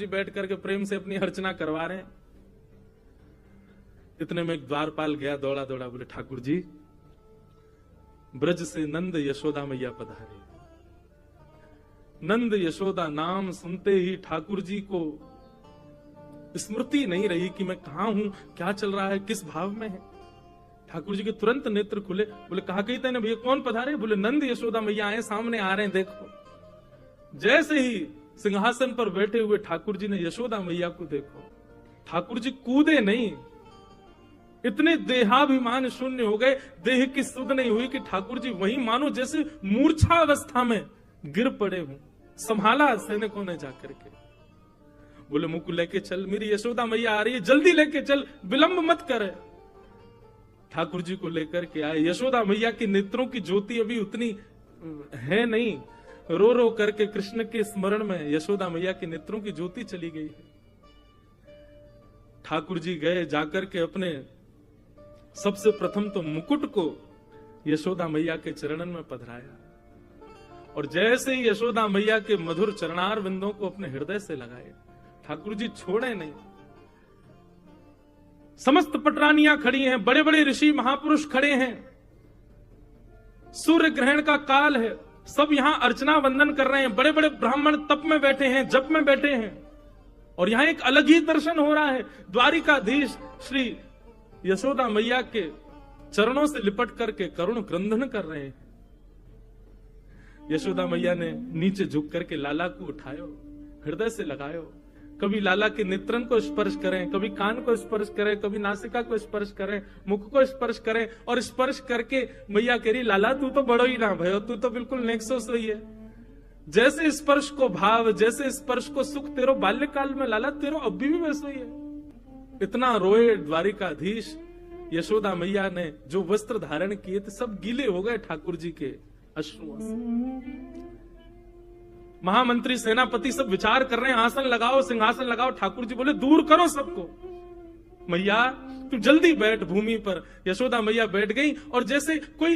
जी बैठ करके प्रेम से अपनी अर्चना करवा रहे हैं। इतने में एक द्वारपाल गया दौड़ा दौड़ा, बोले ठाकुर जी ब्रज से नंद यशोदा मैया पधारे। नंद यशोदा नाम सुनते ही ठाकुर जी को स्मृति नहीं रही कि मैं कहां हूं, क्या चल रहा है, किस भाव में है। ठाकुर जी के तुरंत नेत्र खुले, बोले कहा कही तेने भैया, कौन पधारे? बोले नंद यशोदा मैया आए, सामने आ रहे हैं, देखो। जैसे ही सिंहासन पर बैठे हुए ठाकुर जी ने यशोदा मैया को देखो, ठाकुर जी कूदे नहीं, इतने देहाभिमान शून्य हो गए, देह की सुध नहीं हुई कि ठाकुर जी वहीं मानो जैसे मूर्छा अवस्था में गिर पड़े हूं। संभाला सैनिकों ने जाकर के, बोले मुझको लेके चल, मेरी यशोदा मैया आ रही है, जल्दी लेके चल, विलंब मत करे। ठाकुर जी को लेकर के आए। यशोदा मैया की नेत्रों की ज्योति अभी उतनी है नहीं, रो रो करके कृष्ण के स्मरण में यशोदा मैया की नेत्रों की ज्योति चली गई है। ठाकुर जी गए, जाकर के अपने सबसे प्रथम तो मुकुट को यशोदा मैया के चरणन में पधराया, और जैसे ही यशोदा मैया के मधुर चरणार बिंदों को अपने हृदय से लगाए, ठाकुर जी छोड़े नहीं। समस्त पटरानियां खड़ी हैं, बड़े बड़े ऋषि महापुरुष खड़े हैं, सूर्य ग्रहण का काल है, सब यहां अर्चना वंदन कर रहे हैं, बड़े बड़े ब्राह्मण तप में बैठे हैं, जप में बैठे हैं, और यहां एक अलग ही दर्शन हो रहा है। द्वारिकाधीश श्री यशोदा मैया के चरणों से लिपट करके करुण क्रंदन कर रहे हैं। यशोदा मैया ने नीचे झुक करके लाला को उठायो, हृदय से लगायो, कभी लाला के नेत्रन को स्पर्श करें, कभी कान को स्पर्श करें, कभी नासिका को स्पर्श करें, मुख को स्पर्श करें, और स्पर्श करके मैया कह रही लाला तू तो बड़ो ही ना भयो, तू तो बिल्कुल नेक्सोस ही है। जैसे स्पर्श को भाव, जैसे स्पर्श को सुख तेरो बाल्यकाल में लाला, तेरो अभी भी वैसो ही है। इतना रोए द्वारिकाधीश। यशोदा मैया ने जो वस्त्र धारण किए थे सब गीले हो गए ठाकुर जी के अश्रुओं से। महामंत्री सेनापति सब विचार कर रहे हैं, आसन लगाओ, सिंहासन लगाओ। ठाकुर जी बोले दूर करो सबको, मैया तू जल्दी बैठ भूमि पर। यशोदा मैया बैठ गई, और जैसे कोई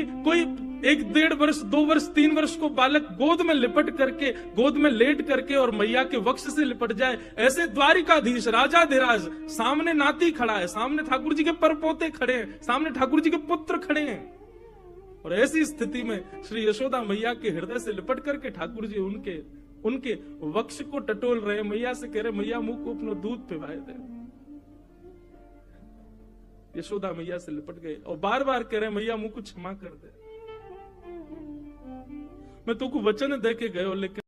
1-1.5 वर्ष 2 वर्ष 3 वर्ष को बालक गोद में लिपट करके, गोद में लेट करके और मैया के वक्ष से लिपट जाए, ऐसे द्वारिकाधीश राजाधिराज सामने नाती खड़ा है, सामने ठाकुर जी के परपोते खड़े हैं, सामने ठाकुर जी के पुत्र खड़े हैं, और ऐसी स्थिति में श्री यशोदा मैया के हृदय से लिपट करके ठाकुर जी उनके वक्ष को टटोल रहे, मैया से कह रहे मैया मुंह को अपना दूध पिवाए दे। यशोदा मैया से लिपट गए और बार बार कह रहे मैया मुंह को क्षमा कर दे, मैं तुमको वचन दे के गए, लेकिन